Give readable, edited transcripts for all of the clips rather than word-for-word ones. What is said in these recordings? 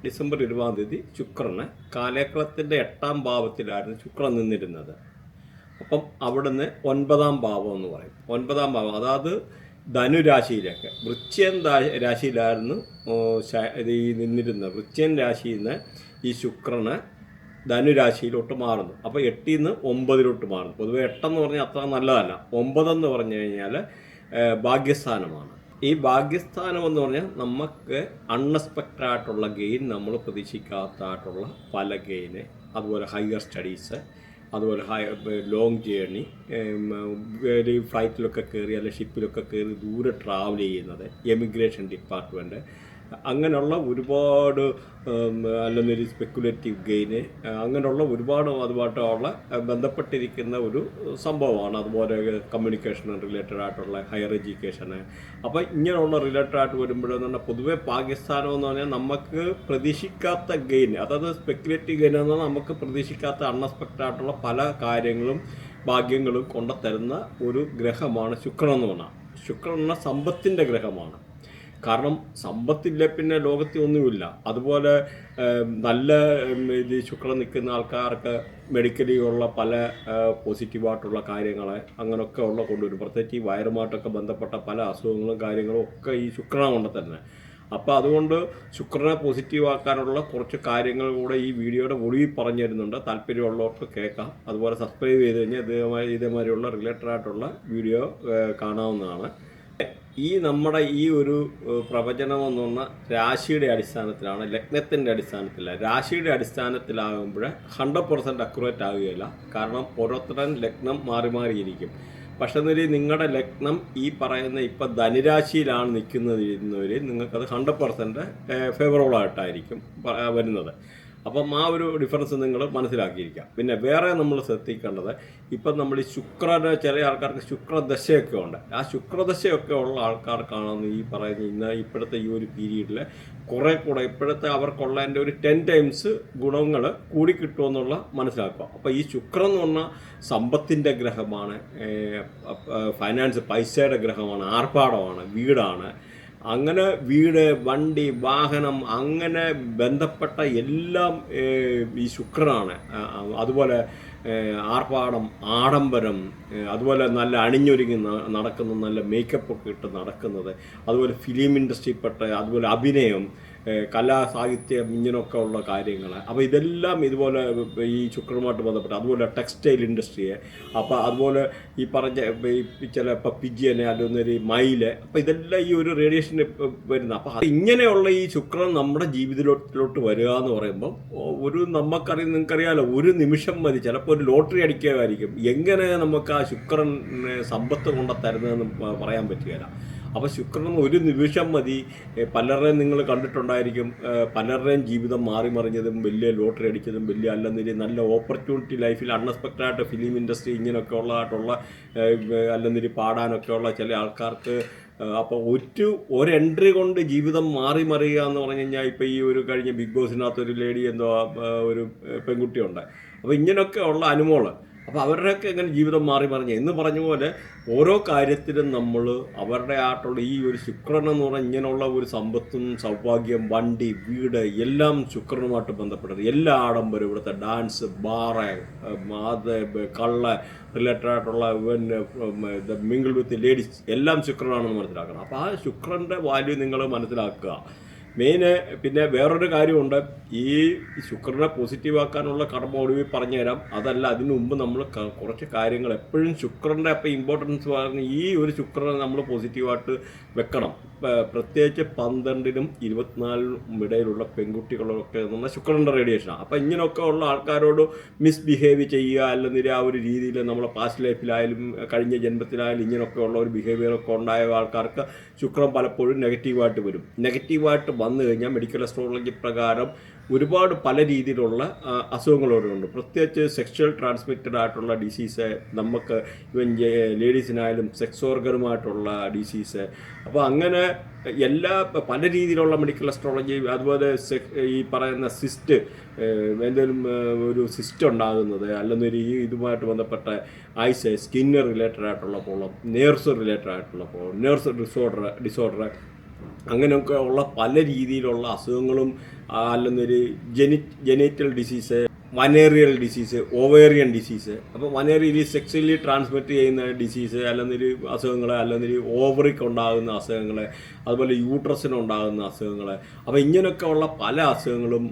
December 20 ശുക്രന് കാലേക്കളത്തിൻ്റെ 8ാം ഭാവത്തിലായിരുന്നു ശുക്രൻ നിന്നിരുന്നത്. അപ്പം അവിടുന്ന് 9ാം ഭാവം എന്ന് പറയും. 9ാം ഭാവം അതായത് ധനുരാശിയിലേക്ക് വൃശ്ചികൻ രാശിയിലായിരുന്നു ഈ നിന്നിരുന്നത്. വൃശ്ചികൻ രാശിയിൽ നിന്ന് ഈ ശുക്രന് ധനുരാശിയിലോട്ട് മാറുന്നു. അപ്പോൾ 8ൽ നിന്ന് 9ലോട്ട് മാറുന്നു. പൊതുവെ 8 പറഞ്ഞാൽ അത്ര നല്ലതല്ല. 9 പറഞ്ഞു കഴിഞ്ഞാൽ ഭാഗ്യസ്ഥാനമാണ്. ഈ ഭാഗ്യസ്ഥാനം എന്ന് പറഞ്ഞാൽ നമുക്ക് അൺഎക്സ്പെക്റ്റഡ് ആയിട്ടുള്ള ഗെയിൻ, നമ്മൾ പ്രതീക്ഷിക്കാത്തതായിട്ടുള്ള പല ഗെയിന്, അതുപോലെ ഹയർ സ്റ്റഡീസ്, അതുപോലെ ലോങ് ജേർണി, ഫ്ലൈറ്റിലൊക്കെ കയറി അല്ലെങ്കിൽ ഷിപ്പിലൊക്കെ കയറി ദൂരെ ട്രാവൽ ചെയ്യുന്നത്, എമിഗ്രേഷൻ ഡിപ്പാർട്ട്മെൻറ്റ്, അങ്ങനെയുള്ള ഒരുപാട് അല്ലെന്നൊരു സ്പെക്കുലേറ്റീവ് ഗെയിന്, അങ്ങനെയുള്ള ഒരുപാട് അതുമായിട്ടുള്ള ബന്ധപ്പെട്ടിരിക്കുന്ന ഒരു സംഭവമാണ്. അതുപോലെ കമ്മ്യൂണിക്കേഷൻ റിലേറ്റഡ് ആയിട്ടുള്ള ഹയർ എഡ്യൂക്കേഷന്. അപ്പോൾ ഇങ്ങനെയുള്ള റിലേറ്റഡ് ആയിട്ട് വരുമ്പോഴെന്ന് പറഞ്ഞാൽ പൊതുവെ പാകിസ്ഥാനം എന്ന് പറഞ്ഞാൽ നമുക്ക് പ്രതീക്ഷിക്കാത്ത ഗെയിൻ, അതായത് സ്പെക്കുലേറ്റീവ് ഗെയിൻ എന്ന് പറഞ്ഞാൽ നമുക്ക് പ്രതീക്ഷിക്കാത്ത അൺഎക്സ്പെക്റ്റഡ് ആയിട്ടുള്ള പല കാര്യങ്ങളും ഭാഗ്യങ്ങളും കൊണ്ടുതരുന്ന ഒരു ഗ്രഹമാണ് ശുക്രൻ എന്ന് പറഞ്ഞാൽ. ശുക്രൻ എന്ന സമ്പത്തിൻ്റെ ഗ്രഹമാണ്. കാരണം സമ്പത്തില്ല പിന്നെ ലോകത്തിൽ ഒന്നുമില്ല. അതുപോലെ നല്ല ഇത് ശുക്രൻ നിൽക്കുന്ന ആൾക്കാർക്ക് മെഡിക്കലി ഉള്ള പല പോസിറ്റീവായിട്ടുള്ള കാര്യങ്ങൾ അങ്ങനെയൊക്കെ ഉള്ള കൊണ്ടുവരും. പ്രത്യേകിച്ച് ഈ വയറുമായിട്ടൊക്കെ ബന്ധപ്പെട്ട പല അസുഖങ്ങളും കാര്യങ്ങളും ഒക്കെ ഈ ശുക്രനെ കൊണ്ട് തന്നെ. അപ്പോൾ അതുകൊണ്ട് ശുക്രനെ പോസിറ്റീവാക്കാനുള്ള കുറച്ച് കാര്യങ്ങൾ കൂടെ ഈ വീഡിയോയുടെ ഒടുവിൽ പറഞ്ഞു തരുന്നുണ്ട്. താല്പര്യമുള്ളവർക്ക് കേൾക്കാം. അതുപോലെ സബ്സ്ക്രൈബ് ചെയ്ത് കഴിഞ്ഞാൽ ഇതേമാതിരിയുള്ള റിലേറ്റഡ് ആയിട്ടുള്ള വീഡിയോ കാണാവുന്നതാണ്. ഈ നമ്മുടെ ഈ ഒരു പ്രവചനം എന്ന് പറഞ്ഞാൽ രാശിയുടെ അടിസ്ഥാനത്തിലാണ്, ലഗ്നത്തിൻ്റെ അടിസ്ഥാനത്തില്ല. രാശിയുടെ അടിസ്ഥാനത്തിലാകുമ്പോൾ 100% അക്യുറേറ്റ് ആവുകയില്ല. കാരണം ഓരോരുത്തരും ലഗ്നം മാറി മാറിയിരിക്കും. പക്ഷേ നിങ്ങളുടെ ലഗ്നം ഈ പറയുന്ന ഇപ്പം ധനുരാശിയിലാണ് നിൽക്കുന്നവർ, നിങ്ങൾക്കത് 100% ഫേവറബിൾ ആയിട്ടായിരിക്കും വരുന്നത്. അപ്പം ആ ഒരു ഡിഫറൻസ് നിങ്ങൾ മനസ്സിലാക്കിയിരിക്കാം. പിന്നെ വേറെ നമ്മൾ ശ്രദ്ധിക്കേണ്ടത്, ഇപ്പം നമ്മൾ ഈ ശുക്രന് ചില ആൾക്കാർക്ക് ശുക്രദശയൊക്കെ ഉണ്ട്. ആ ശുക്രദശയൊക്കെ ഉള്ള ആൾക്കാർക്കാണെന്ന് ഈ പറയുന്ന ഇപ്പോഴത്തെ ഈ ഒരു പീരീഡിൽ കുറേ കൂടെ ഇപ്പോഴത്തെ അവർക്കുള്ളതിൻ്റെ ഒരു 10 times ഗുണങ്ങൾ കൂടി കിട്ടുമെന്നുള്ള മനസ്സിലാക്കുക. അപ്പോൾ ഈ ശുക്രൻ എന്ന് പറഞ്ഞാൽ സമ്പത്തിൻ്റെ ഗ്രഹമാണ്, ഫൈനാൻസ് പൈസയുടെ ഗ്രഹമാണ്, ആർഭാടമാണ്, വീടാണ്. അങ്ങനെ വീട്, വണ്ടി, വാഹനം, അങ്ങനെ ബന്ധപ്പെട്ട എല്ലാം ഈ ശുക്രനാണ്. അതുപോലെ ആർഭാടം, ആഡംബരം, അതുപോലെ നല്ല അണിഞ്ഞൊരുങ്ങി നടക്കുന്ന, നല്ല മേക്കപ്പൊക്കെ ഇട്ട് നടക്കുന്നത്, അതുപോലെ ഫിലിം ഇൻഡസ്ട്രിയിൽപ്പെട്ട, അതുപോലെ അഭിനയം, കലാ, സാഹിത്യം, ഇങ്ങനെയൊക്കെ ഉള്ള കാര്യങ്ങൾ. അപ്പോൾ ഇതെല്ലാം ഇതുപോലെ ഈ ശുക്രനുമായിട്ട് ബന്ധപ്പെട്ട്, അതുപോലെ ടെക്സ്റ്റൈൽ ഇൻഡസ്ട്രിയെ, അപ്പോൾ അതുപോലെ ഈ പറഞ്ഞ ചില ഇപ്പോൾ പിജിയനെ അല്ലെങ്കിൽ മയില്, അപ്പോൾ ഇതെല്ലാം ഈ ഒരു റേഡിയേഷൻ വരുന്ന. അപ്പോൾ ഇങ്ങനെയുള്ള ഈ ശുക്രൻ നമ്മുടെ ജീവിതത്തിലോട്ട് വരിക എന്ന് പറയുമ്പോൾ നിങ്ങൾക്കറിയാലോ, ഒരു നിമിഷം മതി, ചിലപ്പോൾ ഒരു ലോട്ടറി അടിക്കുകയായിരിക്കും. എങ്ങനെ നമുക്ക് ആ ശുക്രൻ സമ്പത്ത് കൊണ്ട തരുന്നതെന്ന് പറയാൻ പറ്റുകയില്ല. അപ്പോൾ ശുക്രൻ ഒരു നിമിഷം മതി. പലരുടെയും നിങ്ങൾ കണ്ടിട്ടുണ്ടായിരിക്കും, പലരുടെയും ജീവിതം മാറി മറിഞ്ഞതും, വലിയ ലോട്ടറി അടിച്ചതും, വലിയ അല്ലെന്നില്ല നല്ല ഓപ്പർച്യൂണിറ്റി ലൈഫിൽ അൺഎക്സ്പെക്റ്റഡ് ആയിട്ട് ഫിലിം ഇൻഡസ്ട്രി ഇങ്ങനെയൊക്കെ ഉള്ളതായിട്ടുള്ള അല്ലെന്നില്ല പാടാനൊക്കെ ഉള്ള ചില ആൾക്കാർക്ക്. അപ്പോൾ ഒരു എൻട്രി കൊണ്ട് ജീവിതം മാറി മറിയുക എന്ന് പറഞ്ഞു കഴിഞ്ഞാൽ, ഇപ്പോൾ ഈ ഒരു കഴിഞ്ഞ ബിഗ് ബോസിനകത്ത് ഒരു ലേഡി ഒരു പെൺകുട്ടിയുണ്ട്. അപ്പോൾ ഇങ്ങനെയൊക്കെ ഉള്ള അനുമോള്, അപ്പോൾ അവരുടെയൊക്കെ എങ്ങനെ ജീവിതം മാറി മറിഞ്ഞ എന്ന് പറഞ്ഞ പോലെ ഓരോ കാര്യത്തിലും നമ്മൾ അവരുടെ ആയിട്ടുള്ള ഈ ഒരു ശുക്രൻ എന്ന് പറഞ്ഞാൽ ഇങ്ങനെയുള്ള ഒരു സമ്പത്തും സൗഭാഗ്യം, വണ്ടി, വീട് എല്ലാം ശുക്രനുമായിട്ട് ബന്ധപ്പെട്ടത്. എല്ലാ ആഡംബരം, ഇവിടുത്തെ ഡാൻസ്, ബാറ്, അത് കള്ള റിലേറ്റഡ് ആയിട്ടുള്ള മിങ്കിൾ വിത്ത് ലേഡീസ് എല്ലാം ശുക്രനാണെന്ന് മനസ്സിലാക്കണം. അപ്പോൾ ആ ശുക്രൻ്റെ വാല്യൂ നിങ്ങൾ മനസ്സിലാക്കുക. മെയിന്. പിന്നെ വേറൊരു കാര്യമുണ്ട്, ഈ ശുക്രനെ പോസിറ്റീവാക്കാനുള്ള കർമ്മ ഒടുവിൽ പറഞ്ഞുതരാം. അതല്ല, അതിനു മുമ്പ് നമ്മൾ കുറച്ച് കാര്യങ്ങൾ എപ്പോഴും ശുക്രൻ്റെ അപ്പോൾ ഇമ്പോർട്ടൻസ് പറഞ്ഞ് ഈ ഒരു ശുക്രനെ നമ്മൾ പോസിറ്റീവായിട്ട് വെക്കണം. പ്രത്യേകിച്ച് 12നും 24നും ഇടയിലുള്ള പെൺകുട്ടികളൊക്കെ എന്നാൽ ശുക്രൻ്റെ റേഡിയേഷനാണ്. അപ്പോൾ ഇങ്ങനെയൊക്കെ ഉള്ള ആൾക്കാരോട് മിസ്ബിഹേവ് ചെയ്യുക, അല്ലെങ്കിൽ ആ ഒരു രീതിയിൽ നമ്മളെ പാസ്റ്റ് ലൈഫിലായാലും കഴിഞ്ഞ ജന്മത്തിലായാലും ഇങ്ങനെയൊക്കെ ഉള്ള ഒരു ബിഹേവിയറൊക്കെ ഉണ്ടായ ആൾക്കാർക്ക് ശുക്രൻ പലപ്പോഴും നെഗറ്റീവായിട്ട് വരും. നെഗറ്റീവായിട്ട് വന്നു കഴിഞ്ഞാൽ മെഡിക്കൽ അസ്ട്രോളജി പ്രകാരം ഒരുപാട് പല രീതിയിലുള്ള അസുഖങ്ങളുണ്ട്. പ്രത്യേകിച്ച് സെക്ഷൽ ട്രാൻസ്മിറ്റഡ് ആയിട്ടുള്ള ഡിസീസ്, നമുക്ക് ഇവൻ ലേഡീസിനായാലും സെക്സ് ഓർഗനുമായിട്ടുള്ള ഡിസീസ്. അപ്പോൾ അങ്ങനെ എല്ലാ പല രീതിയിലുള്ള മെഡിക്കൽ അസ്ട്രോളജി, അതുപോലെ ഈ പറയുന്ന സിസ്റ്റ്, എന്തെങ്കിലും ഒരു സിസ്റ്റ് ഉണ്ടാകുന്നത്, അല്ലെങ്കിൽ ഇതുമായിട്ട് ബന്ധപ്പെട്ട ഐസ്, സ്കിന്ന് റിലേറ്റഡ് ആയിട്ടുള്ള പ്രോബ്ലം, നേഴ്സ് റിലേറ്റഡ് ആയിട്ടുള്ള പ്രോബ്ലം, നേഴ്സ് ഡിസോർഡർ, അങ്ങനെയൊക്കെ ഉള്ള പല രീതിയിലുള്ള അസുഖങ്ങളും അല്ലെന്നൊരു genital disease, venereal disease, ovarian disease. അപ്പോൾ വനേറിയൽ സെക്സ്വലി ട്രാൻസ്മിറ്റ് ചെയ്യുന്ന ഡിസീസ്, അല്ലെങ്കിൽ അസുഖങ്ങൾ, അല്ലെങ്കിൽ ഓവറിക്ക് ഉണ്ടാകുന്ന അസുഖങ്ങൾ, അതുപോലെ യൂട്രസിനുണ്ടാകുന്ന അസുഖങ്ങൾ. അപ്പോൾ ഇങ്ങനെയൊക്കെ ഉള്ള പല അസുഖങ്ങളും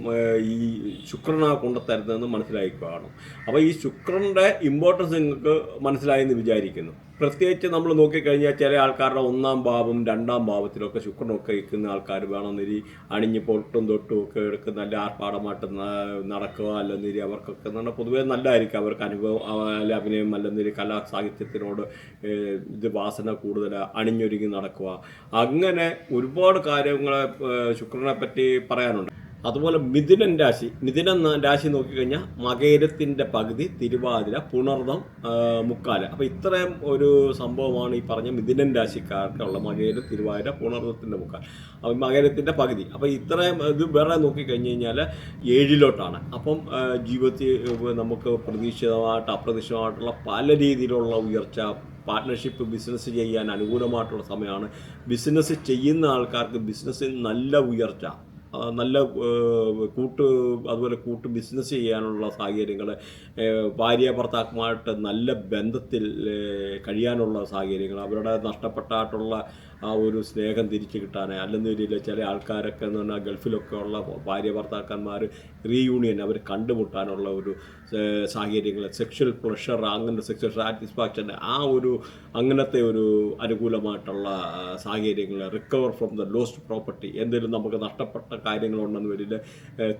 ഈ ശുക്രനാ കൊണ്ടുതരുന്നതെന്ന് മനസ്സിലാക്കിക്കാണും. അപ്പോൾ ഈ ശുക്രൻ്റെ ഇമ്പോർട്ടൻസ് നിങ്ങൾക്ക് മനസ്സിലായെന്ന് വിചാരിക്കുന്നു. പ്രത്യേകിച്ച് നമ്മൾ നോക്കിക്കഴിഞ്ഞാൽ ചില ആൾക്കാരുടെ 1-ാം ഭാവം 2-ാം ഭാവത്തിലൊക്കെ ശുക്രനൊക്കെ ഇരിക്കുന്ന ആൾക്കാർ വേണമെന്നൊരു അണിഞ്ഞ് പൊട്ടും തൊട്ടും ഒക്കെ എടുക്കുന്ന നല്ല ആർപ്പാടമായിട്ട് നടക്കുക, അല്ലെന്നൊരു അവർക്കൊക്കെ എന്ന് പറഞ്ഞാൽ പൊതുവേ നല്ലതായിരിക്കും. അവർക്ക് അനുഭവം, അല്ല അഭിനയം, അല്ലെന്നൊരു കലാ സാഹിത്യത്തിനോട് ഇത് വാസന കൂടുതൽ, അണിഞ്ഞൊരുങ്ങി നടക്കുക. അങ്ങനെ ഒരുപാട് കാര്യങ്ങളെ ശുക്രനെ പറ്റി പറയാനുണ്ട്. അതുപോലെ മിഥുനൻ രാശി നോക്കിക്കഴിഞ്ഞാൽ മകേരത്തിൻ്റെ പകുതി, തിരുവാതിര, പുണർദം, മുക്കാല. അപ്പോൾ ഇത്രയും ഒരു സംഭവമാണ് ഈ പറഞ്ഞ മിഥുനൻ രാശിക്കാർക്കുള്ള മകേരം, തിരുവാതിര, പുണർദത്തിൻ്റെ മുക്കാൽ. അപ്പോൾ മകേരത്തിൻ്റെ പകുതി. അപ്പോൾ ഇത്രയും ഇത് വേറെ നോക്കിക്കഴിഞ്ഞ് കഴിഞ്ഞാൽ 7-ലോട്ടാണ്. അപ്പം ജീവിതത്തിൽ നമുക്ക് പ്രതീക്ഷിതമായിട്ട് അപ്രതീക്ഷിതമായിട്ടുള്ള പല രീതിയിലുള്ള ഉയർച്ച, പാർട്ട്ണർഷിപ്പ്, ബിസിനസ് ചെയ്യാൻ അനുകൂലമായിട്ടുള്ള സമയമാണ്. ബിസിനസ് ചെയ്യുന്ന ആൾക്കാർക്ക് ബിസിനസ്സിൽ നല്ല ഉയർച്ച, നല്ല അതുപോലെ ബിസിനസ് ചെയ്യാനുള്ള സാഹചര്യങ്ങൾ, ഭാര്യ ഭർത്താക്കന്മാരായിട്ട് നല്ല ബന്ധത്തിൽ കഴിയാനുള്ള സാഹചര്യങ്ങൾ, അവരുടെ നഷ്ടപ്പെട്ടായിട്ടുള്ള ആ ഒരു സ്നേഹം തിരിച്ചു കിട്ടാൻ, അല്ലെന്നൊരു ചില ആൾക്കാരൊക്കെ എന്ന് പറഞ്ഞാൽ ഗൾഫിലൊക്കെ ഉള്ള ഭാര്യ ഭർത്താക്കന്മാർ റീയൂണിയൻ, അവർ കണ്ടുമുട്ടാനുള്ള ഒരു സാഹചര്യങ്ങൾ, സെക്ഷൽ പ്ലഷർ, അങ്ങനെ സെക്ഷൽ സാറ്റിസ്ഫാക്ഷൻ, അങ്ങനത്തെ ഒരു അനുകൂലമായിട്ടുള്ള സാഹചര്യങ്ങൾ, recover from the lost property, എന്തെങ്കിലും നമുക്ക് നഷ്ടപ്പെട്ട കാര്യങ്ങളുണ്ടെന്ന് വരിൽ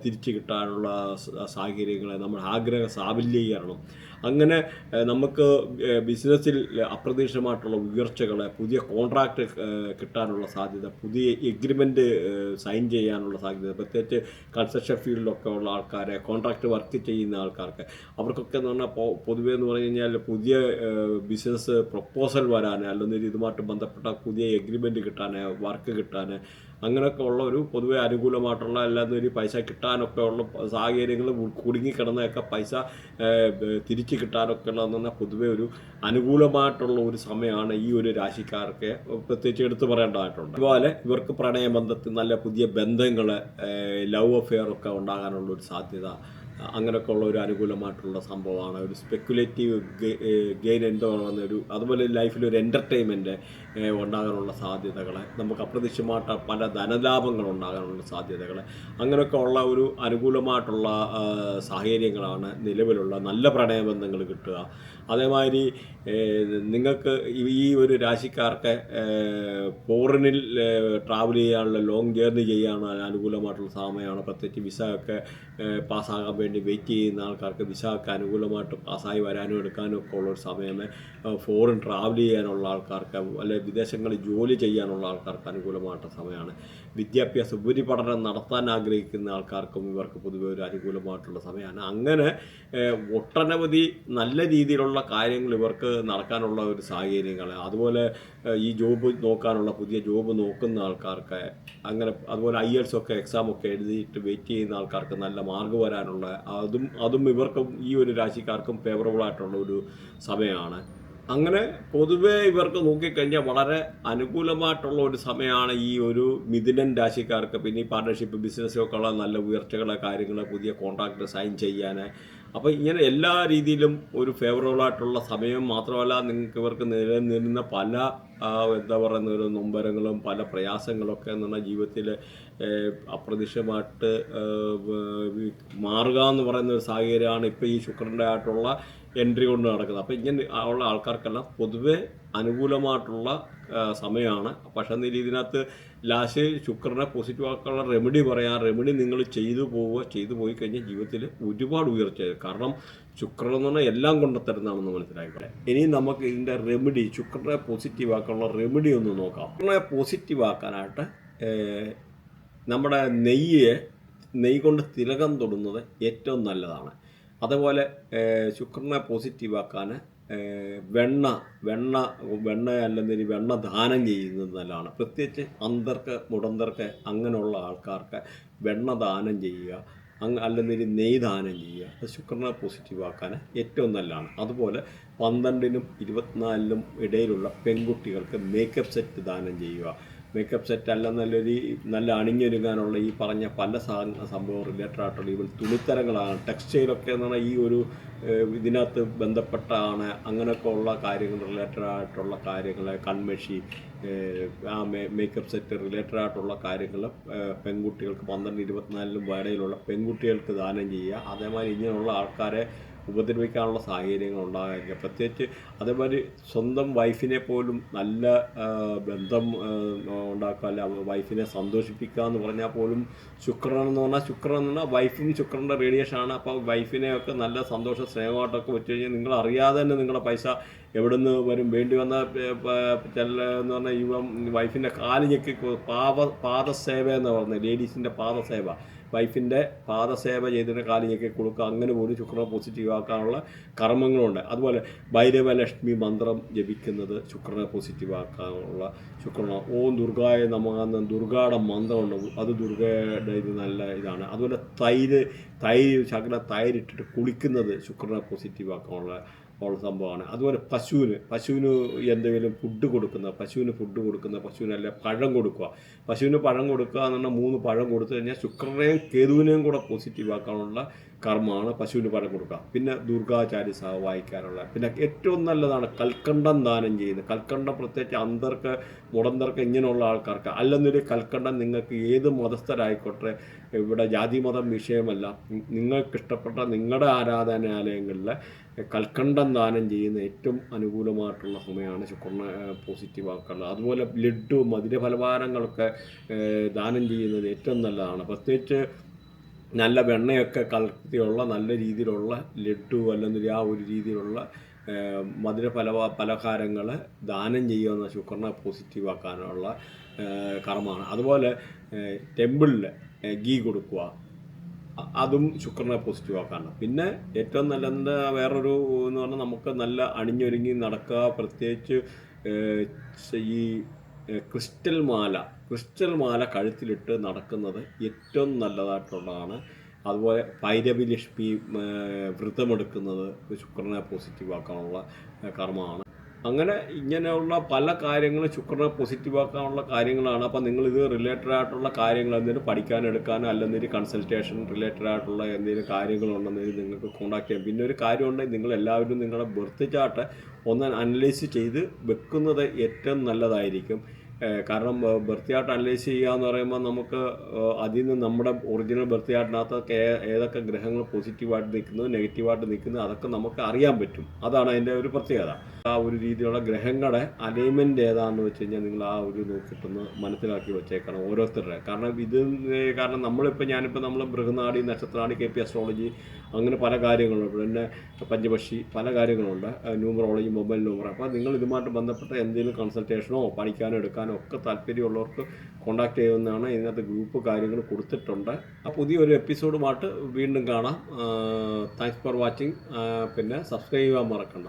തിരിച്ചു കിട്ടാനുള്ള സാഹചര്യങ്ങൾ, നമ്മൾ ആഗ്രഹ സാഫല്യീകരണം. അങ്ങനെ നമുക്ക് ബിസിനസ്സിൽ അപ്രതീക്ഷിതമായിട്ടുള്ള ഉയർച്ചകൾ, പുതിയ കോൺട്രാക്റ്റ് കിട്ടാനുള്ള സാധ്യത, പുതിയ എഗ്രിമെൻ്റ് സൈൻ ചെയ്യാനുള്ള സാധ്യത, പ്രത്യേകിച്ച് കൺസ്ട്രക്ഷൻ ഫീൽഡിലൊക്കെ ഉള്ള ആൾക്കാരെ, കോൺട്രാക്റ്റ് വർക്ക് ചെയ്യുന്ന ആൾക്കാർക്ക്, അവർക്കൊക്കെ എന്ന് പറഞ്ഞാൽ പൊതുവേ എന്ന് പറഞ്ഞു കഴിഞ്ഞാൽ പുതിയ ബിസിനസ് പ്രപ്പോസൽ വരാൻ, അല്ലെങ്കിൽ ഇതുമായിട്ട് ബന്ധപ്പെട്ട പുതിയ എഗ്രിമെൻ്റ് കിട്ടാൻ, വർക്ക് കിട്ടാൻ, അങ്ങനെയൊക്കെ ഉള്ള ഒരു പൊതുവെ അനുകൂലമായിട്ടുള്ള എല്ലാതൊരു പൈസ കിട്ടാനൊക്കെ ഉള്ള സാഹചര്യങ്ങൾ, കുടുങ്ങിക്കിടന്നതൊക്കെ പൈസ തിരിച്ച് കിട്ടാനൊക്കെ ഉള്ളതെന്ന് പറഞ്ഞാൽ പൊതുവെ ഒരു അനുകൂലമായിട്ടുള്ള ഒരു സമയമാണ് ഈ ഒരു രാശിക്കാർക്ക് പ്രത്യേകിച്ച് എടുത്തു പറയേണ്ടതായിട്ടുണ്ട്. അതുപോലെ ഇവർക്ക് പ്രണയബന്ധത്തിൽ നല്ല പുതിയ ബന്ധങ്ങൾ, ലവ് അഫെയർ ഒക്കെ ഉണ്ടാകാനുള്ള ഒരു സാധ്യത, അങ്ങനെയൊക്കെ ഉള്ള ഒരു അനുകൂലമായിട്ടുള്ള സംഭവമാണ്. ഒരു സ്പെക്കുലേറ്റീവ് ഗെയിൻ എന്തോ അതുപോലെ ലൈഫിൽ ഒരു എൻ്റർടൈൻമെൻറ്റ് ഉണ്ടാകാനുള്ള സാധ്യതകൾ, നമുക്ക് അപ്രതീക്ഷിതമായിട്ട് പല ധനലാഭങ്ങൾ ഉണ്ടാകാനുള്ള സാധ്യതകൾ, അങ്ങനെയൊക്കെ ഉള്ള ഒരു അനുകൂലമായിട്ടുള്ള സാഹചര്യങ്ങളാണ് നിലവിലുള്ള. നല്ല പ്രണയബന്ധങ്ങൾ കിട്ടുക. അതേമാതിരി നിങ്ങൾക്ക് ഈ ഒരു രാശിക്കാർക്ക് ഫോറിനിൽ ട്രാവൽ ചെയ്യാനുള്ള, ലോങ് ജേർണി ചെയ്യാനുള്ള അനുകൂലമായിട്ടുള്ള സമയമാണ്. പ്രത്യേകിച്ച് വിസ ഒക്കെ പാസ്സാകാൻ വേണ്ടി വെയിറ്റ് ചെയ്യുന്ന ആൾക്കാർക്ക് വിസ ഒക്കെ അനുകൂലമായിട്ട് പാസ്സായി വരാനും എടുക്കാനും ഒക്കെ ഉള്ളൊരു സമയമേ. ഫോറിൻ ട്രാവൽ ചെയ്യാനുള്ള ആൾക്കാർക്ക്, അല്ലെങ്കിൽ വിദേശങ്ങളിൽ ജോലി ചെയ്യാനുള്ള ആൾക്കാർക്ക് അനുകൂലമായിട്ടുള്ള സമയമാണ്. വിദ്യാഭ്യാസ ഉപരിപഠനം നടത്താൻ ആഗ്രഹിക്കുന്ന ആൾക്കാർക്കും ഇവർക്ക് പൊതുവെ ഒരു അനുകൂലമായിട്ടുള്ള സമയമാണ്. അങ്ങനെ ഒട്ടനവധി നല്ല രീതിയിലുള്ള കാര്യങ്ങൾ ഇവർക്ക് നടക്കാനുള്ള ഒരു സാഹചര്യങ്ങൾ. അതുപോലെ ഈ ജോബ് നോക്കാനുള്ള, പുതിയ ജോബ് നോക്കുന്ന ആൾക്കാർക്ക്, അങ്ങനെ അതുപോലെ IELTS ഒക്കെ എക്സാമൊക്കെ എഴുതിയിട്ട് വെയിറ്റ് ചെയ്യുന്ന ആൾക്കാർക്ക് നല്ല മാർക്ക് വരാനുള്ള അതും ഇവർക്കും ഈ ഒരു രാശിക്കാർക്കും ഫേവറബിളായിട്ടുള്ള ഒരു സമയമാണ്. അങ്ങനെ പൊതുവേ ഇവർക്ക് നോക്കിക്കഴിഞ്ഞാൽ വളരെ അനുകൂലമായിട്ടുള്ള ഒരു സമയമാണ് ഈ ഒരു മിഥുനൻ രാശിക്കാർക്ക്. പിന്നെ ഈ പാർട്ട്ണർഷിപ്പ്, ബിസിനസ്സൊക്കെ ഉള്ള നല്ല ഉയർച്ചകളെ, കാര്യങ്ങൾ, പുതിയ കോൺട്രാക്റ്റ് സൈൻ ചെയ്യാൻ. അപ്പോൾ ഇങ്ങനെ എല്ലാ രീതിയിലും ഒരു ഫേവറബിളായിട്ടുള്ള സമയം. മാത്രമല്ല നിങ്ങൾക്ക് ഇവർക്ക് നിലനിന്നിരുന്ന പല എന്താ പറയുന്ന ഒരു നൊമ്പരങ്ങളും പല പ്രയാസങ്ങളൊക്കെ എന്ന് പറഞ്ഞാൽ ജീവിതത്തിൽ അപ്രതീക്ഷിതമായിട്ട് മാറുക എന്ന് പറയുന്ന ഒരു സാഹചര്യമാണ് ഇപ്പോൾ ഈ ശുക്രൻ്റെ ആയിട്ടുള്ള എൻട്രി കൊണ്ട് നടക്കുന്നത്. അപ്പോൾ ഇങ്ങനെ ഉള്ള ആൾക്കാർക്കെല്ലാം പൊതുവെ അനുകൂലമായിട്ടുള്ള സമയമാണ്. പക്ഷേ ഇതിനകത്ത് ലാസ്റ്റ് ശുക്രനെ പോസിറ്റീവ് ആക്കാനുള്ള റെമഡി പറയാം. റെമഡി നിങ്ങൾ ചെയ്തു പോയി കഴിഞ്ഞാൽ ജീവിതത്തിൽ ഒരുപാട് ഉയർച്ച. കാരണം ശുക്രൻ എന്ന് പറഞ്ഞാൽ എല്ലാം കൊണ്ടുത്തരുന്നതാണെന്ന് മനസ്സിലാക്കിക്കോട്ടെ. ഇനി നമുക്ക് ഇതിൻ്റെ റെമഡി, ശുക്രനെ പോസിറ്റീവ് ആക്കാനുള്ള റെമഡി ഒന്ന് നോക്കാം. ശുക്രനെ പോസിറ്റീവ് ആക്കാനായിട്ട് നമ്മുടെ നെയ്യ് കൊണ്ട് തിലകം തൊടുന്നത് ഏറ്റവും നല്ലതാണ്. അതേപോലെ ശുക്രനെ പോസിറ്റീവാക്കാൻ വെണ്ണ അല്ലെങ്കിൽ വെണ്ണ ദാനം ചെയ്യുന്നത് നല്ലതാണ്. പ്രത്യേകിച്ച് മുടന്തർക്ക് അങ്ങനെയുള്ള ആൾക്കാർക്ക് വെണ്ണ ദാനം ചെയ്യുക, അല്ലെങ്കിൽ നെയ്യ് ദാനം ചെയ്യുക. അത് ശുക്രനെ പോസിറ്റീവാക്കാൻ ഏറ്റവും നല്ലതാണ്. അതുപോലെ 12-നും 24-നും ഇടയിലുള്ള പെൺകുട്ടികൾക്ക് മേക്കപ്പ് സെറ്റ് ദാനം ചെയ്യുക. മേക്കപ്പ് സെറ്റ് അല്ല നല്ല അണിഞ്ഞൊരുങ്ങാനുള്ള ഈ പറഞ്ഞ പല സംഭവം റിലേറ്റഡ് ആയിട്ടുള്ള ഈവൻ തുണിത്തരങ്ങളാണ്, ടെക്സ്റ്റൈലൊക്കെ എന്ന് പറഞ്ഞാൽ ഈ ഒരു ഇതിനകത്ത് ബന്ധപ്പെട്ടാണ്. അങ്ങനെയൊക്കെ ഉള്ള കാര്യങ്ങൾ റിലേറ്റഡ് ആയിട്ടുള്ള കാര്യങ്ങൾ, കൺമഷി, ആ മേക്കപ്പ് സെറ്റ് റിലേറ്റഡ് ആയിട്ടുള്ള കാര്യങ്ങൾ പെൺകുട്ടികൾക്ക് 12-24 ഇടയിലുള്ള പെൺകുട്ടികൾക്ക് ദാനം ചെയ്യുക. അതേമാതിരി ഇങ്ങനെയുള്ള ആൾക്കാരെ ഉപദ്രവിക്കാനുള്ള സാഹചര്യങ്ങൾ ഉണ്ടാകാതിരിക്കുക. പ്രത്യേകിച്ച് അതേമാതിരി സ്വന്തം വൈഫിനെ പോലും നല്ല ബന്ധം ഉണ്ടാക്കുക, അല്ല വൈഫിനെ സന്തോഷിപ്പിക്കുക എന്ന് പറഞ്ഞാൽ പോലും ശുക്രൻ എന്ന് പറഞ്ഞാൽ വൈഫും ശുക്രൻ്റെ റേഡിയേഷനാണ്. അപ്പോൾ വൈഫിനെയൊക്കെ നല്ല സന്തോഷ സ്നേഹമായിട്ടൊക്കെ വെച്ച് കഴിഞ്ഞാൽ നിങ്ങൾ അറിയാതെ തന്നെ നിങ്ങളുടെ പൈസ എവിടെ നിന്ന് വരും. വേണ്ടി വന്ന എന്ന് പറഞ്ഞാൽ വൈഫിൻ്റെ കാല് ഞെക്കി പാദസേവ എന്ന് പറഞ്ഞത്, ലേഡീസിൻ്റെ പാദസേവ, വൈഫിൻ്റെ പാദസേവ ചെയ്തിട്ട് കാല് ഞെക്കി കൊടുക്കുക. അങ്ങനെ പോലും ശുക്രനെ പോസിറ്റീവ് ആക്കാനുള്ള കർമ്മങ്ങളുണ്ട്. അതുപോലെ ഭൈരവലക്ഷ്മി മന്ത്രം ജപിക്കുന്നത് ശുക്രനെ പോസിറ്റീവ് ആക്കാനുള്ള ഓം ദുർഗായ നമ ദുർഗയുടെ മന്ത്രമുണ്ട്, അത് ദുർഗയുടെ ഇത് നല്ല ഇതാണ്. അതുപോലെ ശകല തൈരിട്ടിട്ട് കുളിക്കുന്നത് ശുക്രനെ പോസിറ്റീവ് ആക്കാനുള്ള സംഭവമാണ്. അതുപോലെ പശുവിന് എന്തെങ്കിലും പശുവിന് ഫുഡ് കൊടുക്കുന്ന പശുവിനല്ല പഴം കൊടുക്കുക. പശുവിന് പഴം കൊടുക്കുക എന്ന് പറഞ്ഞാൽ 3 പഴം കൊടുത്തു കഴിഞ്ഞാൽ ശുക്രനെയും കേതുവിനെയും കൂടെ പോസിറ്റീവ് ആക്കാനുള്ള കർമ്മമാണ് പശുവിന് പഴം കൊടുക്കുക. പിന്നെ ദുർഗാചാര്യ വായിക്കാനുള്ള. പിന്നെ ഏറ്റവും നല്ലതാണ് കൽക്കണ്ടം ദാനം ചെയ്യുന്നത്. കൽക്കണ്ടം പ്രത്യേകിച്ച് മുടന്തർക്ക് ഇങ്ങനെയുള്ള ആൾക്കാർക്ക്, അല്ലെന്നൊരു കൽക്കണ്ടം നിങ്ങൾക്ക് ഏത് മതസ്ഥരായിക്കോട്ടെ, ഇവിടെ ജാതി മതം വിഷയമല്ല, നിങ്ങൾക്കിഷ്ടപ്പെട്ട നിങ്ങളുടെ ആരാധനാലയങ്ങളിൽ കൽക്കണ്ടം ദാനം ചെയ്യുന്ന ഏറ്റവും അനുകൂലമായിട്ടുള്ള സമയമാണ് ശുക്രനെ പോസിറ്റീവ് ആക്കാനുള്ളത്. അതുപോലെ ലഡ്ഡു, മധുരഫലഹാരങ്ങളൊക്കെ ദാനം ചെയ്യുന്നത് ഏറ്റവും നല്ലതാണ്. പ്രത്യേകിച്ച് നല്ല വെണ്ണയൊക്കെ കലർത്തിയുള്ള നല്ല രീതിയിലുള്ള ലഡ്ഡു അല്ലെങ്കിൽ ആ ഒരു രീതിയിലുള്ള പലഹാരങ്ങൾ ദാനം ചെയ്യുന്ന ശുക്രനെ പോസിറ്റീവ് ആക്കാനുള്ള കർമ്മമാണ്. അതുപോലെ ടെമ്പിളിൽ ഗീ കൊടുക്കുക, അതും ശുക്രനെ പോസിറ്റീവ് ആക്കാനാണ്. പിന്നെ ഏറ്റവും നല്ലത് വേറൊരു എന്ന് പറഞ്ഞാൽ നമുക്ക് നല്ല അണിഞ്ഞൊരുങ്ങി നടക്കുക. പ്രത്യേകിച്ച് ഈ ക്രിസ്റ്റൽ മാല കഴുത്തിലിട്ട് നടക്കുന്നത് ഏറ്റവും നല്ലതായിട്ടുള്ളതാണ്. അതുപോലെ ഭൈരവി ലക്ഷ്മി വ്രതമെടുക്കുന്നത് ശുക്രനെ പോസിറ്റീവ് ആക്കാനുള്ള കർമ്മമാണ്. അങ്ങനെ ഇങ്ങനെയുള്ള പല കാര്യങ്ങളും ശുക്രനെ പോസിറ്റീവ് ആക്കാനുള്ള കാര്യങ്ങളാണ്. അപ്പോൾ നിങ്ങളിത് റിലേറ്റഡ് ആയിട്ടുള്ള കാര്യങ്ങൾ എന്തെങ്കിലും പഠിക്കാനെടുക്കാനോ അല്ലെങ്കിൽ കൺസൾട്ടേഷൻ റിലേറ്റഡ് ആയിട്ടുള്ള എന്തെങ്കിലും കാര്യങ്ങളുണ്ടെങ്കിൽ നിങ്ങൾക്ക് കോൺടാക്ട് ചെയ്യാം. പിന്നെ ഒരു കാര്യമുണ്ടെങ്കിൽ നിങ്ങളെല്ലാവരും നിങ്ങളുടെ ബർത്ത് ചാർട്ട് ഒന്ന് അനലൈസ് ചെയ്ത് വെക്കുന്നത് ഏറ്റവും നല്ലതായിരിക്കും. കാരണം ബർത്ത് ചാർട്ട് അനലൈസ് ചെയ്യുക എന്ന് പറയുമ്പോൾ നമുക്ക് അതിൽ നിന്ന് നമ്മുടെ ഒറിജിനൽ ബർത്ത് ചാർട്ടിനകത്ത് ഏതൊക്കെ ഗ്രഹങ്ങൾ പോസിറ്റീവായിട്ട് നിൽക്കുന്നത് നെഗറ്റീവായിട്ട് നിൽക്കുന്നത് അതൊക്കെ നമുക്ക് അറിയാൻ പറ്റും. അതാണ് അതിൻ്റെ ഒരു പ്രത്യേകത. ആ ഒരു രീതിയിലുള്ള ഗ്രഹങ്ങളുടെ അലൈൻമെൻറ്റ് ഏതാണെന്ന് വെച്ച് കഴിഞ്ഞാൽ നിങ്ങൾ ആ ഒരു നോക്കിയിട്ടൊന്ന് മനസ്സിലാക്കി വെച്ചേക്കണം ഓരോരുത്തരുടെ. കാരണം നമ്മൾ ബൃഹനാടി, നക്ഷത്രാടി, KP അസ്ട്രോളജി, അങ്ങനെ പല കാര്യങ്ങളുണ്ട്. പിന്നെ പഞ്ചപക്ഷി, പല കാര്യങ്ങളുണ്ട്, ന്യൂമറോളജി, മൊബൈൽ നമ്പർ. അപ്പോൾ നിങ്ങൾ ഇതുമായിട്ട് ബന്ധപ്പെട്ട എന്തെങ്കിലും കൺസൾട്ടേഷനോ പഠിക്കാനോ എടുക്കാനോ ഒക്കെ താല്പര്യമുള്ളവർക്ക് കോൺടാക്ട് ചെയ്യുന്നതാണ്. ഇതിനകത്ത് ഗ്രൂപ്പ് കാര്യങ്ങൾ കൊടുത്തിട്ടുണ്ട്. പുതിയൊരു എപ്പിസോഡുമായിട്ട് വീണ്ടും കാണാം. Thanks for watching. പിന്നെ സബ്സ്ക്രൈബ് ചെയ്യാൻ മറക്കണ്ട.